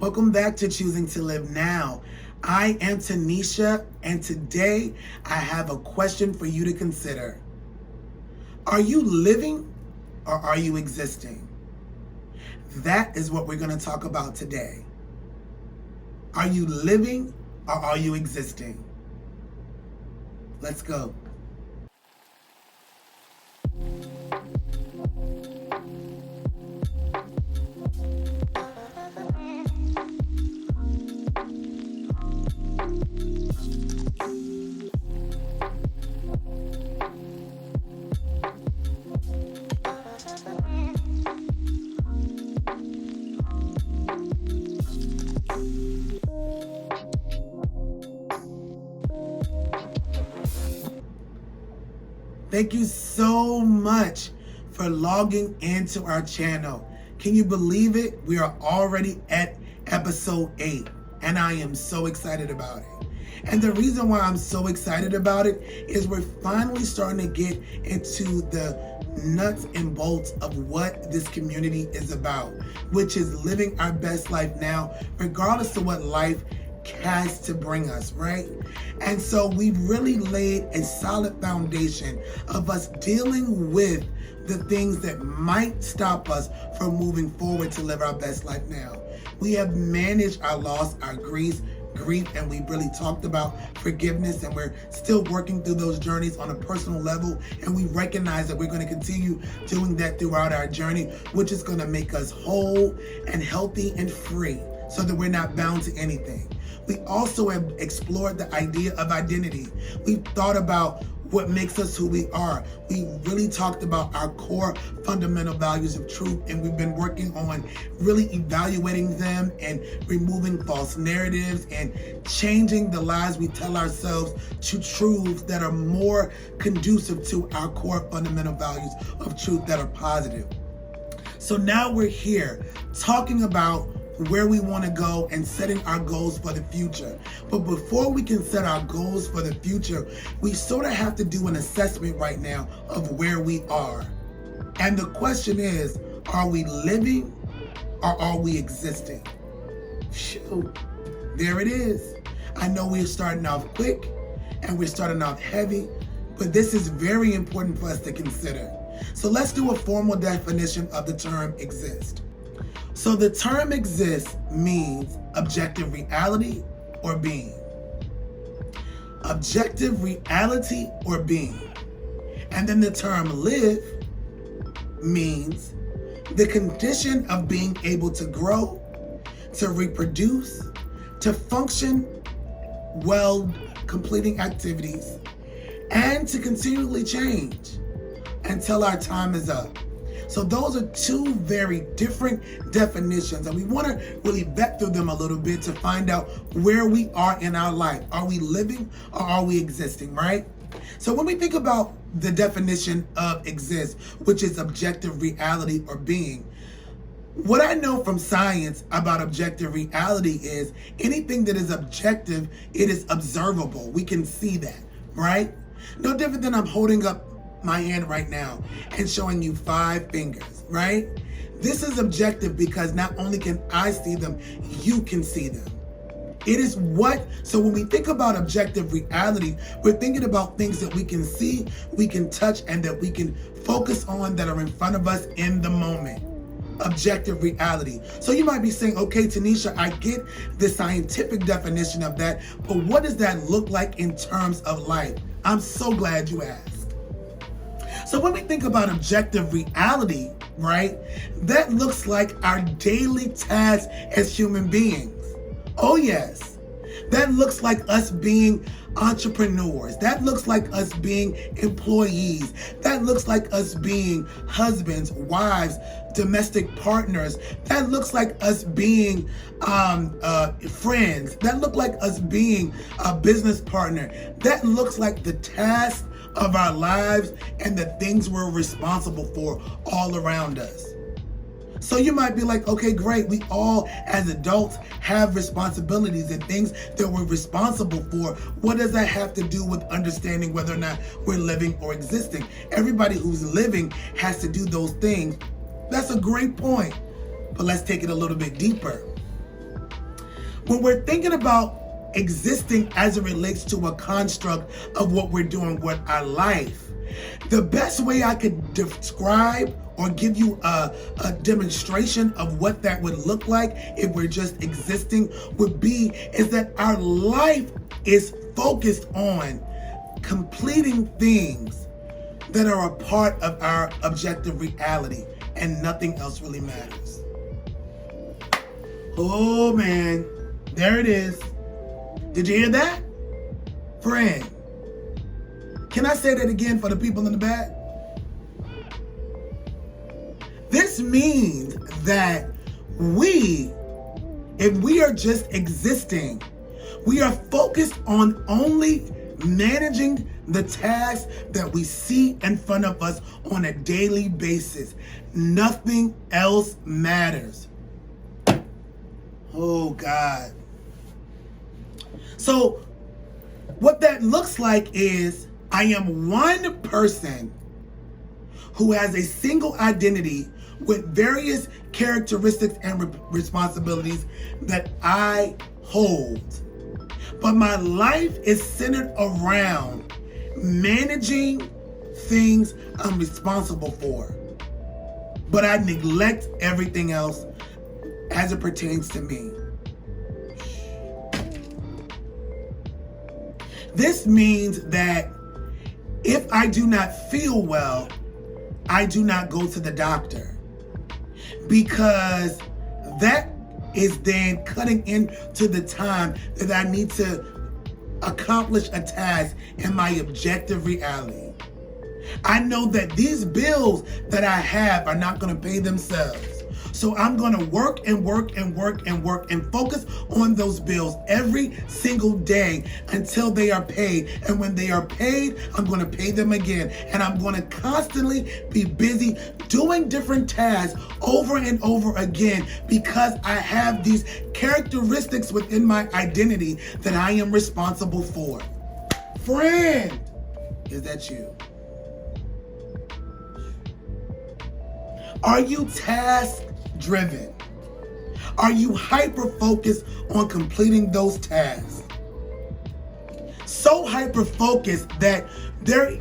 Welcome back to Choosing to Live Now. I am Taneshia, and today I have a question for you to consider. Are you living or are you existing? That is what we're going to talk about today. Are you living or are you existing? Let's go. Thank you so much for logging into our channel. Can you believe it? We are already at episode 8, and I am so excited about it. And the reason why I'm so excited about it is we're finally starting to get into the nuts and bolts of what this community is about, which is living our best life now, regardless of what life has to bring us, right? And so we've really laid a solid foundation of us dealing with the things that might stop us from moving forward to live our best life now. We have managed our loss, our grief, and we really talked about forgiveness, and we're still working through those journeys on a personal level, and we recognize that we're going to continue doing that throughout our journey, which is going to make us whole and healthy and free so that we're not bound to anything. We also have explored the idea of identity. We've thought about what makes us who we are. We really talked about our core fundamental values of truth, and we've been working on really evaluating them and removing false narratives and changing the lies we tell ourselves to truths that are more conducive to our core fundamental values of truth that are positive. So now we're here talking about where we want to go and setting our goals for the future. But before we can set our goals for the future, we sort of have to do an assessment right now of where we are. And the question is, are we living or are we existing? Shoot, there it is. I know we're starting off quick and we're starting off heavy, but this is very important for us to consider. So let's do a formal definition of the term exist. So the term exist means objective reality or being. Objective reality or being. And then the term live means the condition of being able to grow, to reproduce, to function well, completing activities, and to continually change until our time is up. So those are two very different definitions, and we want to really vet through them a little bit to find out where we are in our life. Are we living or are we existing, right? So when we think about the definition of exist, which is objective reality or being, what I know from science about objective reality is anything that is objective, it is observable. We can see that, right? No different than I'm holding up my hand right now and showing you 5 fingers, right? This is objective because not only can I see them, you can see them. It is so when we think about objective reality, we're thinking about things that we can see, we can touch, and that we can focus on that are in front of us in the moment. Objective reality. So you might be saying, okay, Taneshia, I get the scientific definition of that, but what does that look like in terms of life? I'm so glad you asked. So when we think about objective reality, right, that looks like our daily tasks as human beings. Oh yes, that looks like us being entrepreneurs. That looks like us being employees. That looks like us being husbands, wives, domestic partners. That looks like us being friends. That looks like us being a business partner. That looks like the tasks of our lives and the things we're responsible for all around us. So you might be like, okay, great. We all as adults have responsibilities and things that we're responsible for. What does that have to do with understanding whether or not we're living or existing? Everybody who's living has to do those things. That's a great point. But let's take it a little bit deeper. When we're thinking about existing as it relates to a construct of what we're doing with our life, the best way I could describe or give you a demonstration of what that would look like if we're just existing is that our life is focused on completing things that are a part of our objective reality, and nothing else really matters. Oh man, there it is. Did you hear that? Friend, can I say that again for the people in the back? This means that if we are just existing, we are focused on only managing the tasks that we see in front of us on a daily basis. Nothing else matters. Oh God. So what that looks like is I am one person who has a single identity with various characteristics and responsibilities that I hold. But my life is centered around managing things I'm responsible for. But I neglect everything else as it pertains to me. This means that if I do not feel well, I do not go to the doctor, because that is then cutting into the time that I need to accomplish a task in my objective reality. I know that these bills that I have are not going to pay themselves. So I'm going to work and work and work and work and focus on those bills every single day until they are paid. And when they are paid, I'm going to pay them again. And I'm going to constantly be busy doing different tasks over and over again, because I have these characteristics within my identity that I am responsible for. Friend, is that you? Are you task-driven? Are you hyper-focused on completing those tasks? So hyper-focused that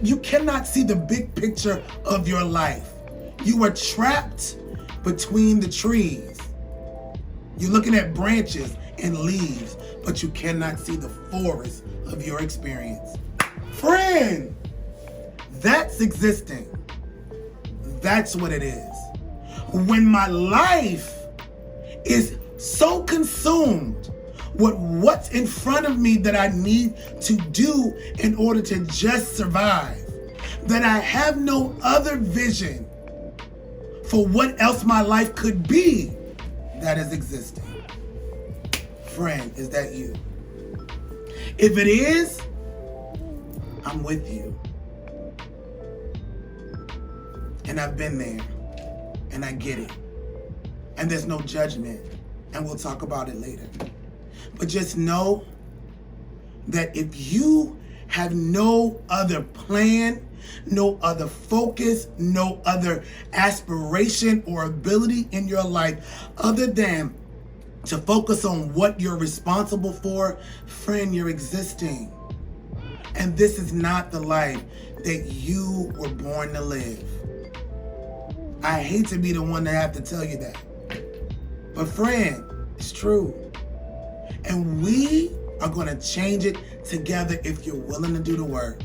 you cannot see the big picture of your life. You are trapped between the trees. You're looking at branches and leaves, but you cannot see the forest of your experience. Friend, that's existing. That's what it is. When my life is so consumed with what's in front of me that I need to do in order to just survive, that I have no other vision for what else my life could be that is existing. Friend, is that you? If it is, I'm with you. And I've been there. And I get it. And there's no judgment. And we'll talk about it later. But just know that if you have no other plan, no other focus, no other aspiration or ability in your life other than to focus on what you're responsible for, friend, you're existing. And this is not the life that you were born to live. I hate to be the one to have to tell you that. But friend, it's true. And we are going to change it together if you're willing to do the work.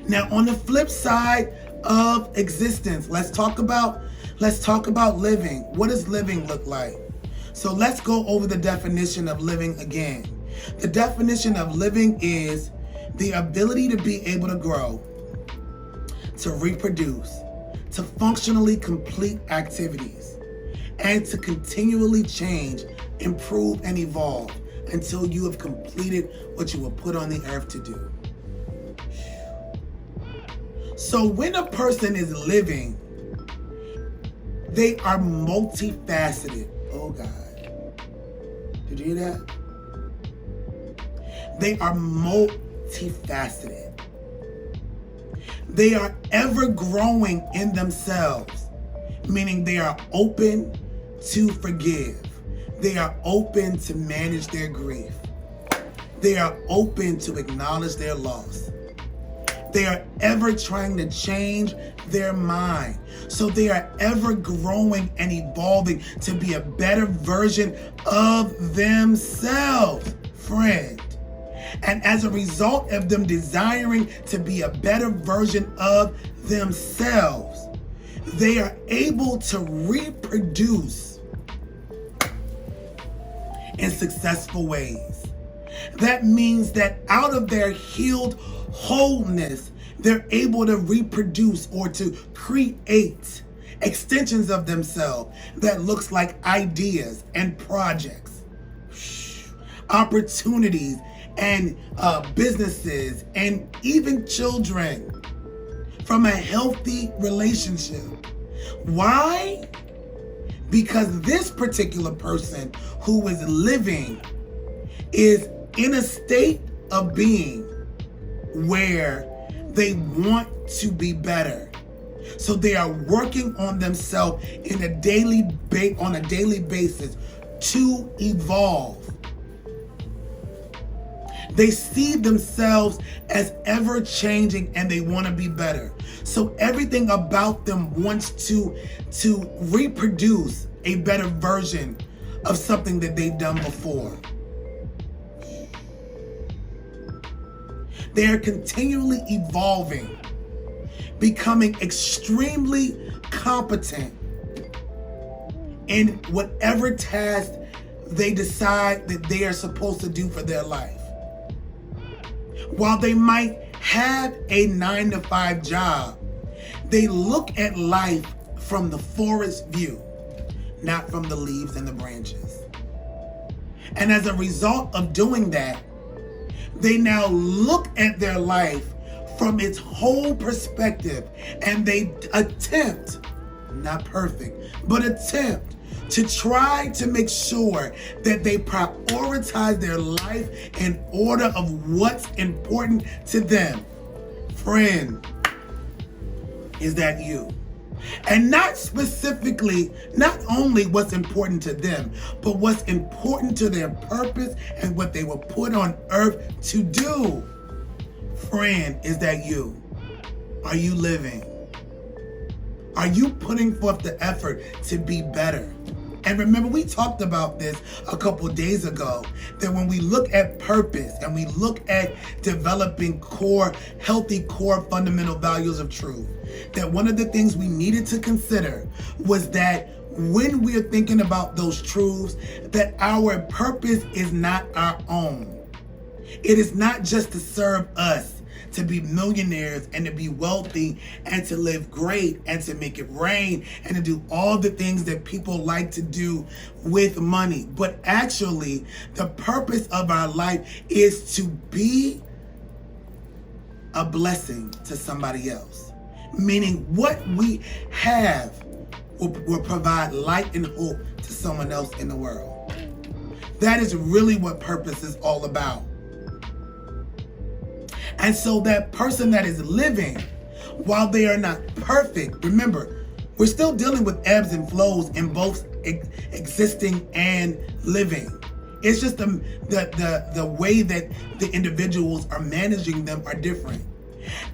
Now, on the flip side of existence, let's talk about living. What does living look like? So let's go over the definition of living again. The definition of living is the ability to be able to grow, to reproduce, to functionally complete activities, and to continually change, improve, and evolve until you have completed what you were put on the earth to do. So when a person is living, they are multifaceted. Oh God. Did you hear that? They are multifaceted. They are ever growing in themselves, meaning they are open to forgive. They are open to manage their grief. They are open to acknowledge their loss. They are ever trying to change their mind. So they are ever growing and evolving to be a better version of themselves, friend. And as a result of them desiring to be a better version of themselves, they are able to reproduce in successful ways. That means that out of their healed wholeness, they're able to reproduce or to create extensions of themselves that looks like ideas and projects, opportunities and businesses and even children from a healthy relationship. Why? Because this particular person who is living is in a state of being where they want to be better. So they are working on themselves on a daily basis to evolve. They see themselves as ever changing and they want to be better. So everything about them wants to reproduce a better version of something that they've done before. They are continually evolving, becoming extremely competent in whatever task they decide that they are supposed to do for their life. While they might have a 9-to-5 job, they look at life from the forest view, not from the leaves and the branches. And as a result of doing that, they now look at their life from its whole perspective, and they attempt, not perfect, but attempt to try to make sure that they prioritize their life in order of what's important to them. Friend, is that you? And not specifically, not only what's important to them, but what's important to their purpose and what they were put on earth to do. Friend, is that you? Are you living? Are you putting forth the effort to be better? And remember, we talked about this a couple days ago, that when we look at purpose and we look at developing healthy core fundamental values of truth, that one of the things we needed to consider was that when we're thinking about those truths, that our purpose is not our own. It is not just to serve us, to be millionaires and to be wealthy and to live great and to make it rain and to do all the things that people like to do with money. But actually, the purpose of our life is to be a blessing to somebody else. Meaning what we have will provide light and hope to someone else in the world. That is really what purpose is all about. And so that person that is living, while they are not perfect, remember, we're still dealing with ebbs and flows in both existing and living. It's just the way that the individuals are managing them are different.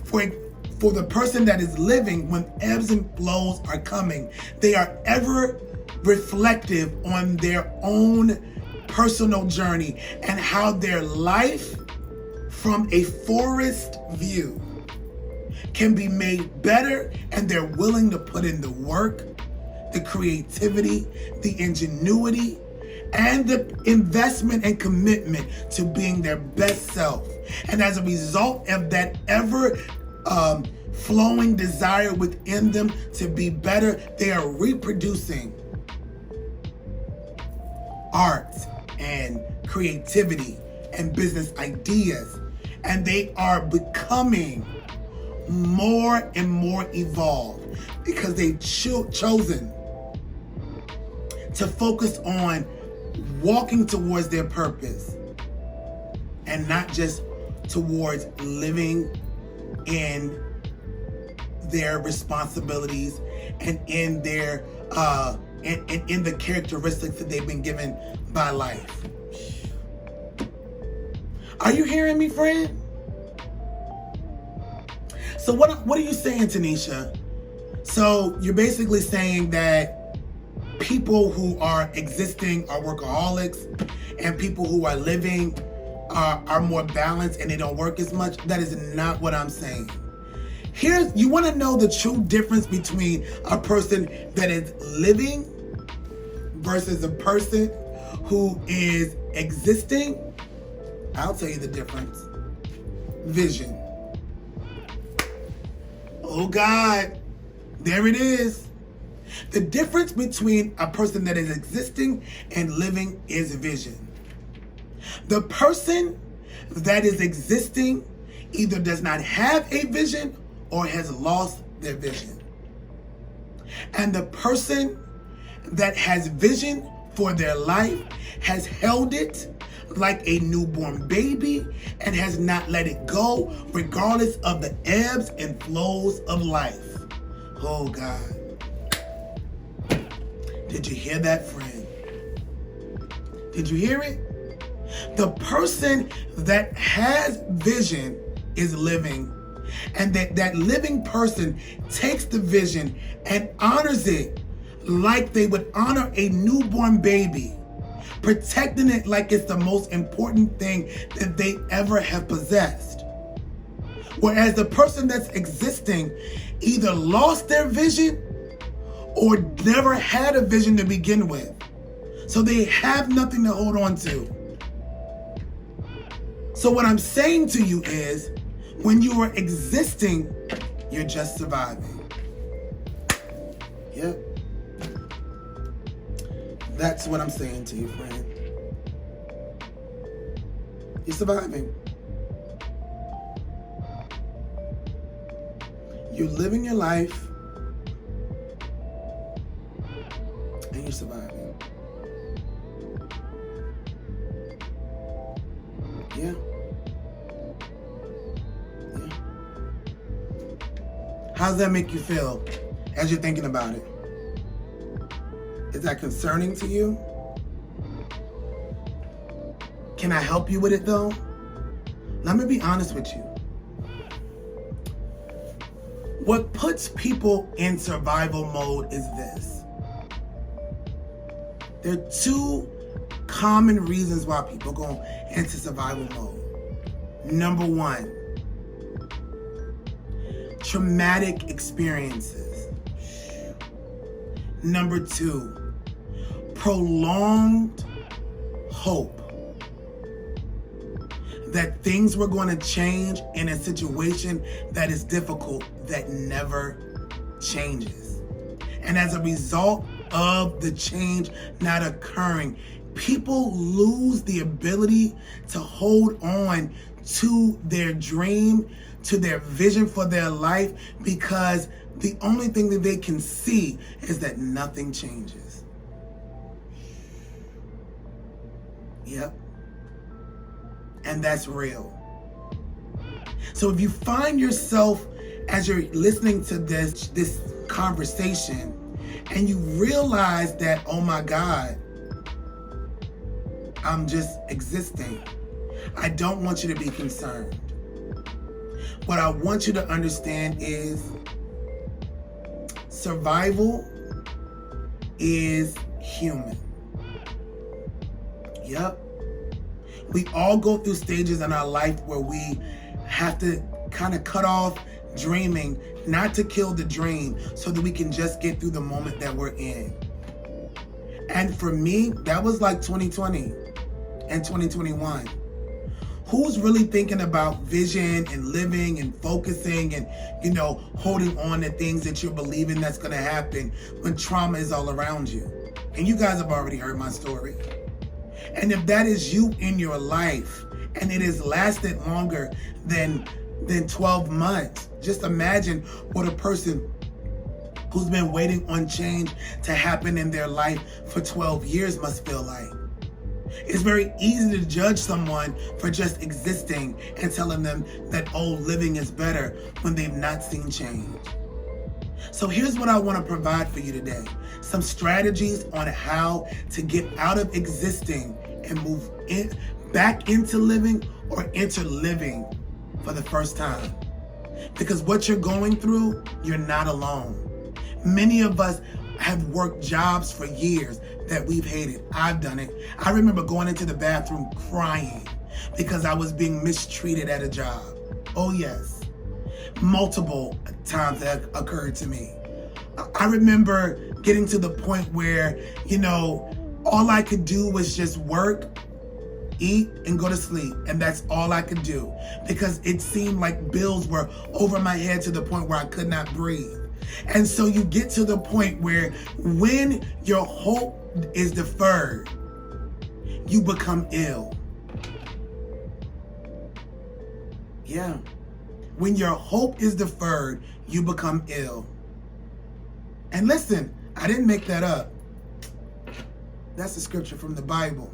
For the person that is living, when ebbs and flows are coming, they are ever reflective on their own personal journey and how their life from a forest view can be made better, and they're willing to put in the work, the creativity, the ingenuity, and the investment and commitment to being their best self. And as a result of that ever flowing desire within them to be better, they are reproducing art and creativity and business ideas. And they are becoming more and more evolved because they've chosen to focus on walking towards their purpose and not just towards living in their responsibilities and in their in the characteristics that they've been given by life. Are you hearing me, friend? So what are you saying, Taneshia? So you're basically saying that people who are existing are workaholics and people who are living are more balanced and they don't work as much? That is not what I'm saying. You want to know the true difference between a person that is living versus a person who is existing? I'll tell you the difference. Vision. Oh God, there it is. The difference between a person that is existing and living is vision. The person that is existing either does not have a vision or has lost their vision. And the person that has vision for their life has held it like a newborn baby and has not let it go regardless of the ebbs and flows of life. Oh God. Did you hear that, friend? Did you hear it? The person that has vision is living, and that living person takes the vision and honors it like they would honor a newborn baby, protecting it like it's the most important thing that they ever have possessed. Whereas the person that's existing either lost their vision or never had a vision to begin with. So they have nothing to hold on to. So what I'm saying to you is, when you are existing, you're just surviving. Yep. That's what I'm saying to you, friend. You're surviving. You're living your life and you're surviving. Yeah. Yeah. How does that make you feel as you're thinking about it? Is that concerning to you? Can I help you with it though? Let me be honest with you. What puts people in survival mode is this. There are two common reasons why people go into survival mode. Number one, traumatic experiences. Number two, prolonged hope that things were going to change in a situation that is difficult, that never changes. And as a result of the change not occurring, people lose the ability to hold on to their dream, to their vision for their life, because the only thing that they can see is that nothing changes. Yep. And that's real. So if you find yourself, as you're listening to this conversation, and you realize that, oh my God, I'm just existing, I don't want you to be concerned. What I want you to understand is survival is human. Yep. We all go through stages in our life where we have to kind of cut off dreaming, not to kill the dream, so that we can just get through the moment that we're in. And for me, that was like 2020 and 2021. Who's really thinking about vision and living and focusing and, holding on to things that you're believing that's going to happen when trauma is all around you? And you guys have already heard my story. And if that is you in your life, and it has lasted longer than 12 months, just imagine what a person who's been waiting on change to happen in their life for 12 years must feel like. It's very easy to judge someone for just existing and telling them that, living is better when they've not seen change. So here's what I want to provide for you today. Some strategies on how to get out of existing and move back into living or enter living for the first time. Because what you're going through, you're not alone. Many of us have worked jobs for years that we've hated. I've done it. I remember going into the bathroom crying because I was being mistreated at a job. Oh yes. Multiple times that occurred to me. I remember getting to the point where, all I could do was just work, eat, and go to sleep. And that's all I could do because it seemed like bills were over my head to the point where I could not breathe. And so you get to the point where when your hope is deferred, you become ill. Yeah. When your hope is deferred, you become ill. And listen, I didn't make that up. That's the scripture from the Bible.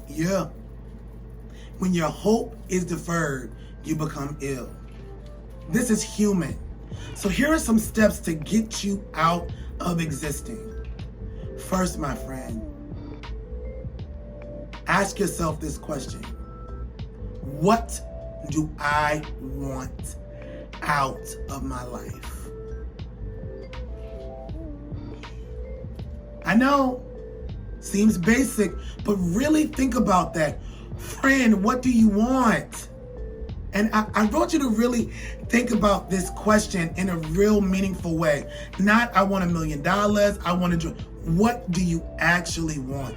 Yeah. When your hope is deferred, you become ill. This is human. So here are some steps to get you out of existing. First, my friend, ask yourself this question. What do I want out of my life? I know, seems basic, but really think about that. Friend, what do you want? And I want you to really think about this question in a real meaningful way. Not, I want $1 million. I want to do. What do you actually want?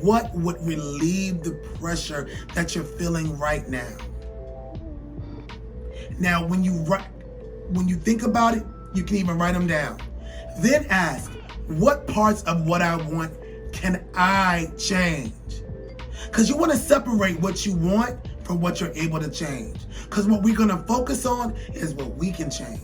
What would relieve the pressure that you're feeling right now? Now, when you think about it, you can even write them down. Then ask, what parts of what I want can I change? Because you want to separate what you want from what you're able to change. Because what we're going to focus on is what we can change.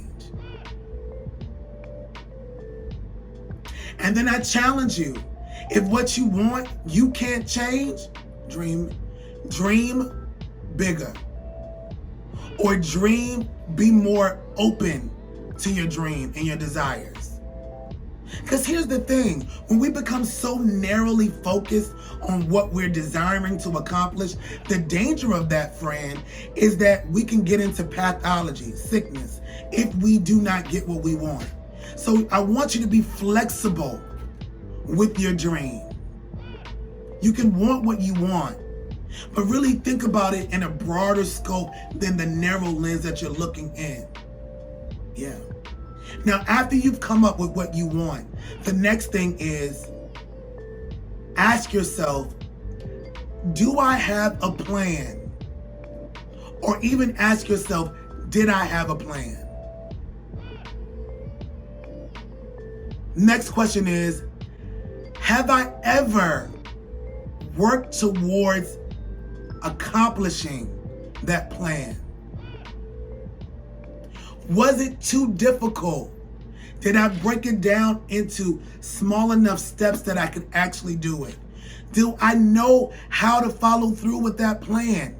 And then I challenge you, if what you want you can't change, dream bigger. Or be more open to your dream and your desires. Because here's the thing, when we become so narrowly focused on what we're desiring to accomplish, the danger of that, friend, is that we can get into pathology, sickness, if we do not get what we want. So I want you to be flexible with your dream. You can want what you want, but really think about it in a broader scope than the narrow lens that you're looking in. Yeah. Now, after you've come up with what you want, the next thing is ask yourself, do I have a plan? Or even ask yourself, did I have a plan? Next question is, have I ever worked towards accomplishing that plan? Was it too difficult? Did I break it down into small enough steps that I could actually do it? Do I know how to follow through with that plan?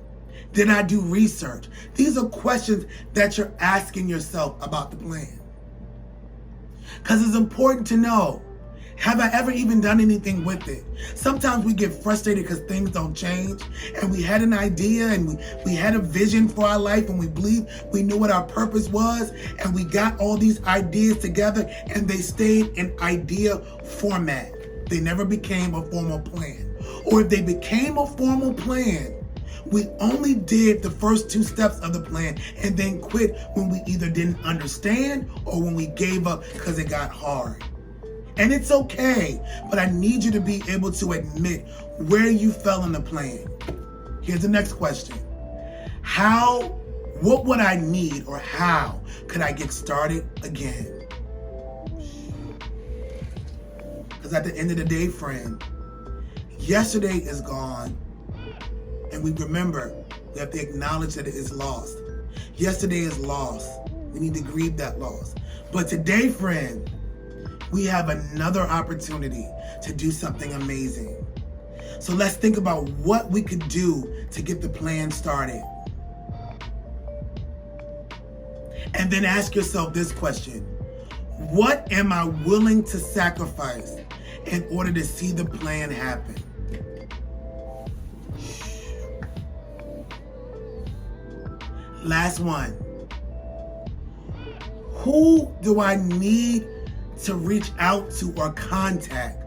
Did I do research? These are questions that you're asking yourself about the plan. Because it's important to know, have I ever even done anything with it? Sometimes we get frustrated because things don't change, and we had an idea and we had a vision for our life, and we believed we knew what our purpose was, and we got all these ideas together and they stayed in idea format. They never became a formal plan. Or if they became a formal plan, we only did the first 2 steps of the plan and then quit when we either didn't understand or when we gave up because it got hard. And it's okay, but I need you to be able to admit where you fell in the plan. Here's the next question. What would I need, or how could I get started again? Because at the end of the day, friend, yesterday is gone. And we have to acknowledge that it is lost. Yesterday is lost. We need to grieve that loss. But today, friend, we have another opportunity to do something amazing. So let's think about what we could do to get the plan started. And then ask yourself this question: what am I willing to sacrifice in order to see the plan happen? Last one. Who do I need to reach out to or contact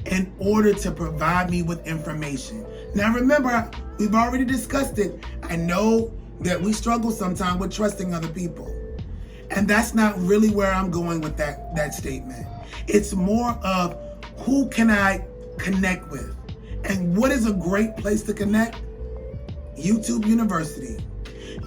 in order to provide me with information? Now remember, we've already discussed it. I know that we struggle sometimes with trusting other people. And that's not really where I'm going with that statement. It's more of who can I connect with? And what is a great place to connect? YouTube University.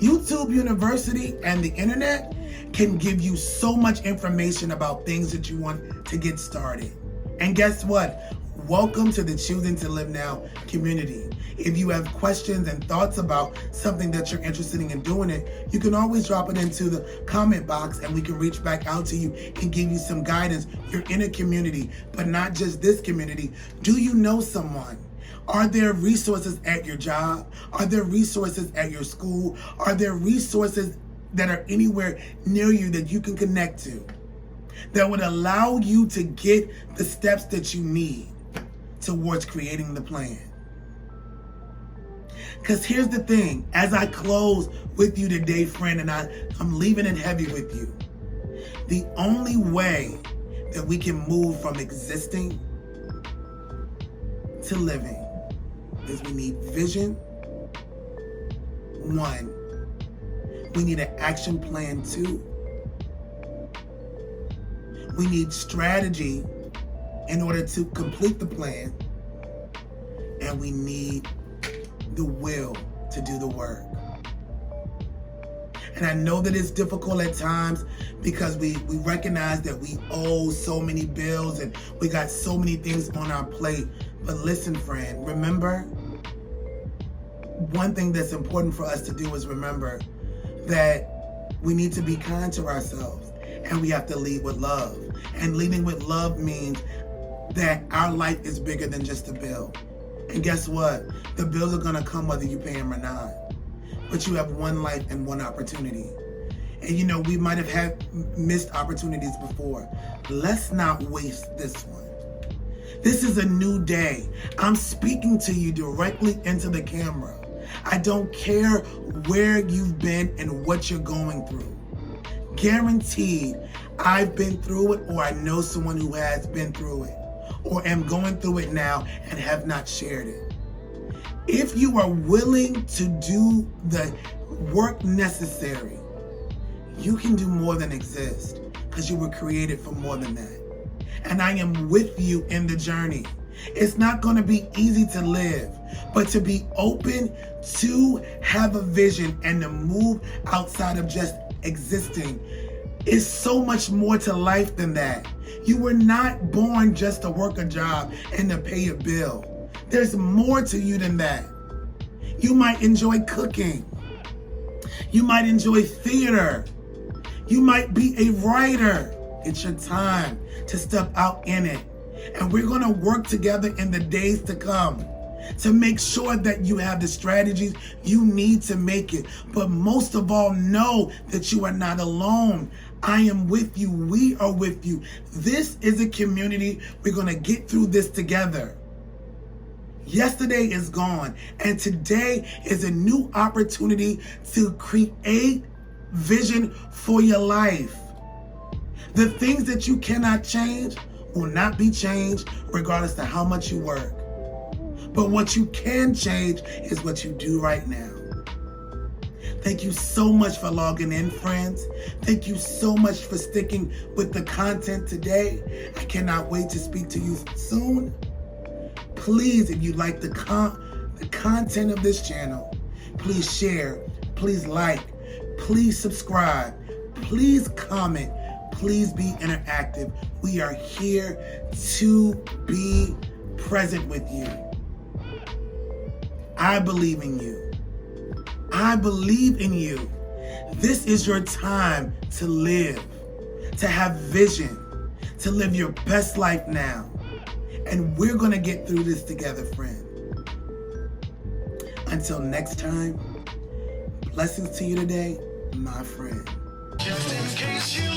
YouTube University and the internet can give you so much information about things that you want to get started. And guess what? Welcome to the Choosing to Live Now community. If you have questions and thoughts about something that you're interested in doing it, you can always drop it into the comment box and we can reach back out to you and give you some guidance. You're in a community, but not just this community. Do you know someone? Are there resources at your job? Are there resources at your school? Are there resources that are anywhere near you that you can connect to that would allow you to get the steps that you need towards creating the plan? Because here's the thing, as I close with you today, friend, and I'm leaving it heavy with you, the only way that we can move from existing to living is we need vision. 1, we need an action plan. 2, we need strategy in order to complete the plan. And we need the will to do the work. And I know that it's difficult at times because we recognize that we owe so many bills and we got so many things on our plate. But listen, friend, remember, one thing that's important for us to do is remember that we need to be kind to ourselves and we have to lead with love. And leading with love means that our life is bigger than just a bill. And guess what? The bills are going to come whether you pay them or not. But you have one life and one opportunity. And you know, we might have had missed opportunities before. Let's not waste this one. This is a new day. I'm speaking to you directly into the camera. I don't care where you've been and what you're going through. Guaranteed, I've been through it, or I know someone who has been through it, or am going through it now and have not shared it. If you are willing to do the work necessary, you can do more than exist, because you were created for more than that. And I am with you in the journey. It's not going to be easy to live, but to be open to have a vision and to move outside of just existing is so much more to life than that. You were not born just to work a job and to pay a bill. There's more to you than that. You might enjoy cooking. You might enjoy theater. You might be a writer. It's your time to step out in it. And we're going to work together in the days to come to make sure that you have the strategies you need to make it. But most of all, know that you are not alone. I am with you. We are with you. This is a community. We're going to get through this together. Yesterday is gone, and today is a new opportunity to create vision for your life. The things that you cannot change will not be changed regardless of how much you work. But what you can change is what you do right now. Thank you so much for logging in, friends. Thank you so much for sticking with the content today. I cannot wait to speak to you soon. Please, if you like the content of this channel, please share, please like, please subscribe, please comment, please be interactive. We are here to be present with you. I believe in you. I believe in you. This is your time to live, to have vision, to live your best life now. And we're going to get through this together, friend. Until next time, blessings to you today, my friend. Just in case you